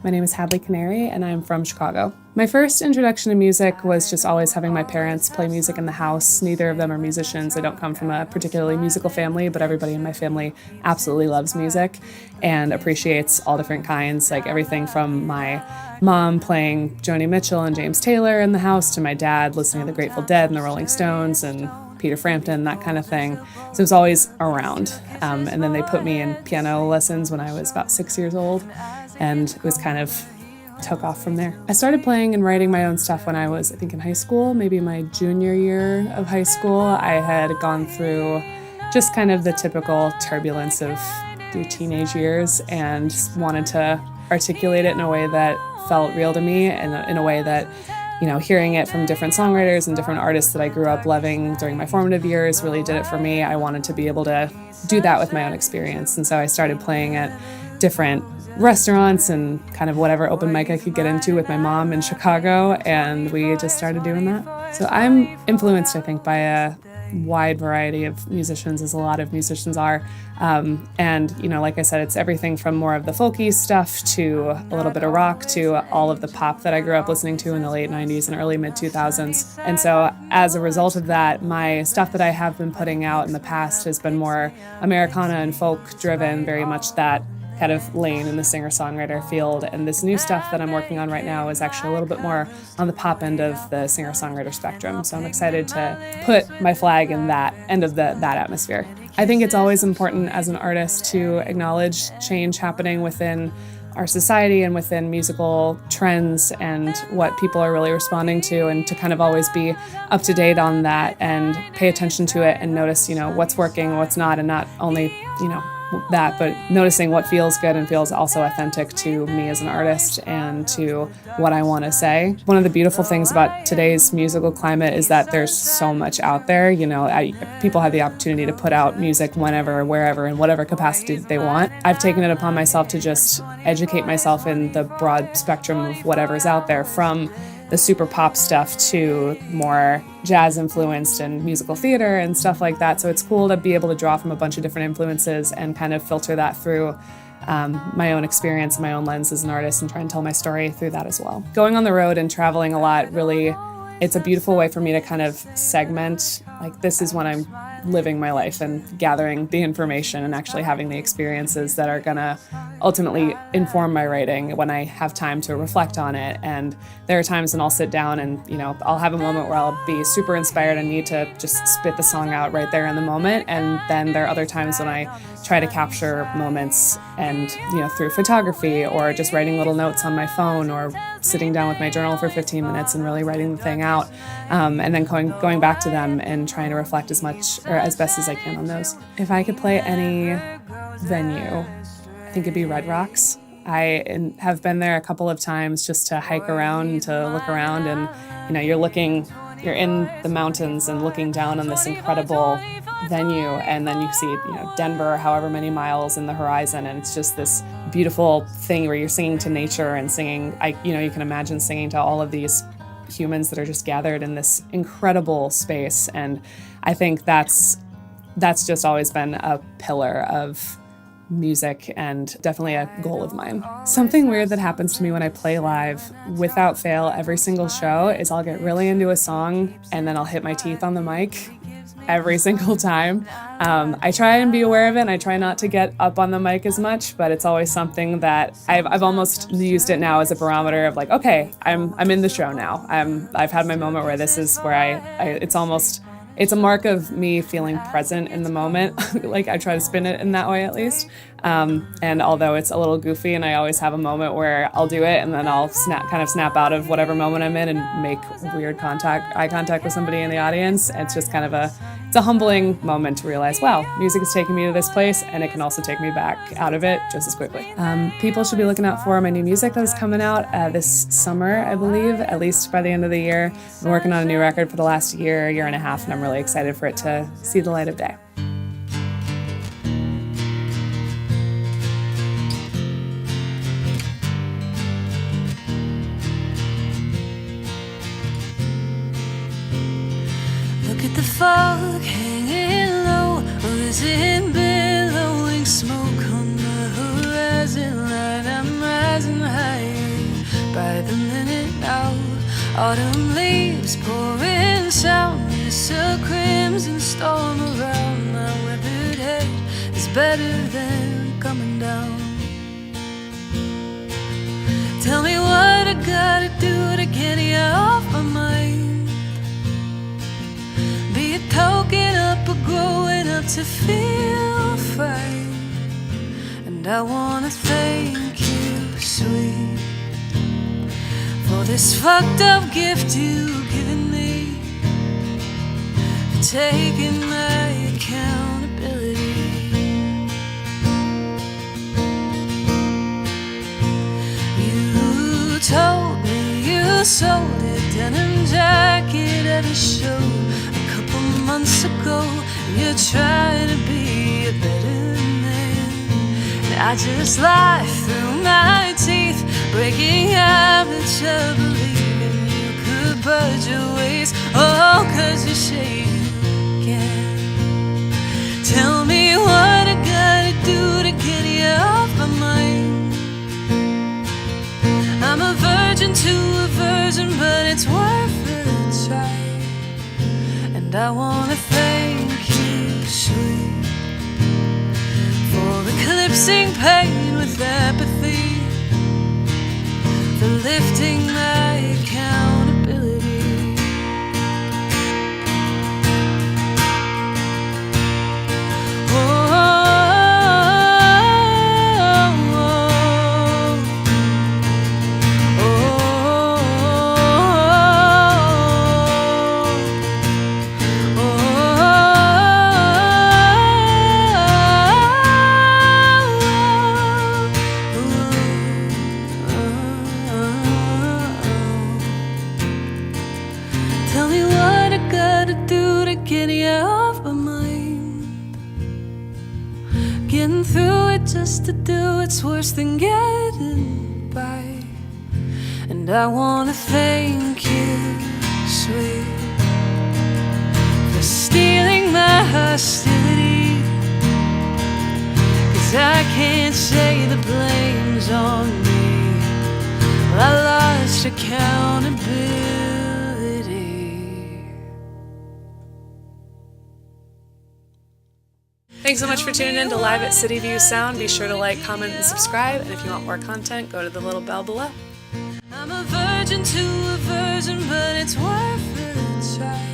My name is Hadley Kennary, and I'm from Chicago. My first introduction to music was just always having my parents play music in the house. Neither of them are musicians. I don't come from a particularly musical family, but everybody in my family absolutely loves music and appreciates all different kinds, like everything from my mom playing Joni Mitchell and James Taylor in the house to my dad listening to the Grateful Dead and the Rolling Stones and Peter Frampton, that kind of thing. So it was always around. And then they put me in piano lessons when I was about 6 years old, and it was kind of took off from there. I started playing and writing my own stuff when I was, I think, in high school, maybe my junior year of high school. I had gone through just kind of the typical turbulence of your teenage years and wanted to articulate it in a way that felt real to me and in a way that, you know, hearing it from different songwriters and different artists that I grew up loving during my formative years really did it for me. I wanted to be able to do that with my own experience. And so I started playing at different restaurants and kind of whatever open mic I could get into with my mom in Chicago, and we just started doing that. So I'm influenced, I think, by a wide variety of musicians, as a lot of musicians are. And, you know, like I said, it's everything from more of the folky stuff to a little bit of rock to all of the pop that I grew up listening to in the late 90s and early mid-2000s. And so as a result of that, my stuff that I have been putting out in the past has been more Americana and folk driven, very much that kind of lane in the singer-songwriter field. And this new stuff that I'm working on right now is actually a little bit more on the pop end of the singer-songwriter spectrum. So I'm excited to put my flag in that end of that atmosphere. I think it's always important as an artist to acknowledge change happening within our society and within musical trends and what people are really responding to, and to kind of always be up to date on that and pay attention to it and notice, you know, what's working, what's not, and not only, you know, that, but noticing what feels good and feels also authentic to me as an artist and to what I want to say. One of the beautiful things about today's musical climate is that there's so much out there. You know, people have the opportunity to put out music whenever, wherever, in whatever capacity they want. I've taken it upon myself to just educate myself in the broad spectrum of whatever's out there, from the super pop stuff to more jazz influenced and musical theater and stuff like that. So it's cool to be able to draw from a bunch of different influences and kind of filter that through my own experience, my own lens as an artist, and try and tell my story through that as well. Going on the road and traveling a lot, really, it's a beautiful way for me to kind of segment, like, this is when I'm living my life and gathering the information and actually having the experiences that are gonna ultimately inform my writing when I have time to reflect on it. And there are times when I'll sit down and, you know, I'll have a moment where I'll be super inspired and need to just spit the song out right there in the moment. And then there are other times when I try to capture moments and, you know, through photography or just writing little notes on my phone or sitting down with my journal for 15 minutes and really writing the thing out, and then going back to them and trying to reflect as much or as best as I can on those. If I could play any venue, I think it'd be Red Rocks. I have been there a couple of times just to hike around and to look around, and, you know, you're in the mountains and looking down on this incredible venue, and then you see, you know, Denver however many miles in the horizon, and it's just this beautiful thing where you're singing to nature and singing, you can imagine singing to all of these humans that are just gathered in this incredible space. And I think that's just always been a pillar of music and definitely a goal of mine. Something weird that happens to me when I play live without fail every single show is I'll get really into a song and then I'll hit my teeth on the mic every single time. I try and be aware of it, and I try not to get up on the mic as much, but it's always something that I've almost used it now as a barometer of like, okay, I'm in the show now. I've had my moment where this is where it's a mark of me feeling present in the moment. Like, I try to spin it in that way at least. And although it's a little goofy and I always have a moment where I'll do it and then I'll snap out of whatever moment I'm in and make weird eye contact with somebody in the audience, it's just kind of it's a humbling moment to realize, wow, music is taking me to this place and it can also take me back out of it just as quickly. People should be looking out for my new music that is coming out this summer, I believe, at least by the end of the year. I've been working on a new record for the last year and a half, and I'm really excited for it to see the light of day. Look at the fog hanging low, or is it billowing smoke on the horizon line? I'm rising higher. the minute now. Autumn leaves pouring sound. It's a crimson storm around. My weathered head is better than coming down. Tell me what I gotta do to get you off my mind. Be it token up or growing up to feel fine. And I wanna thank you, sweet, for this fucked up gift you've given me, for taking my accountability. You told me you sold a denim jacket at a show a couple months ago. You're trying to be a better man. I just lie through my teeth, breaking habits of believing you could budge your ways. Oh, 'cause you say you can. Tell me what I gotta do to get you off my mind. I'm a virgin to a virgin, but it's worth a try. And I wanna thank you, sweet, for eclipsing pain with apathy, for lifting my accountability. Oh, tell me what I gotta do to get you off my mind. Getting through it just to do it's worse than getting by. And I wanna thank you, sweet, for stealing my hostility. 'Cause I can't say the blame's on me. I lost accountability. Thanks so much for tuning in to Live at City View Sound. Be sure to like, comment, and subscribe. And if you want more content, go to the little bell below. I'm a virgin to a virgin, but it's worth a try.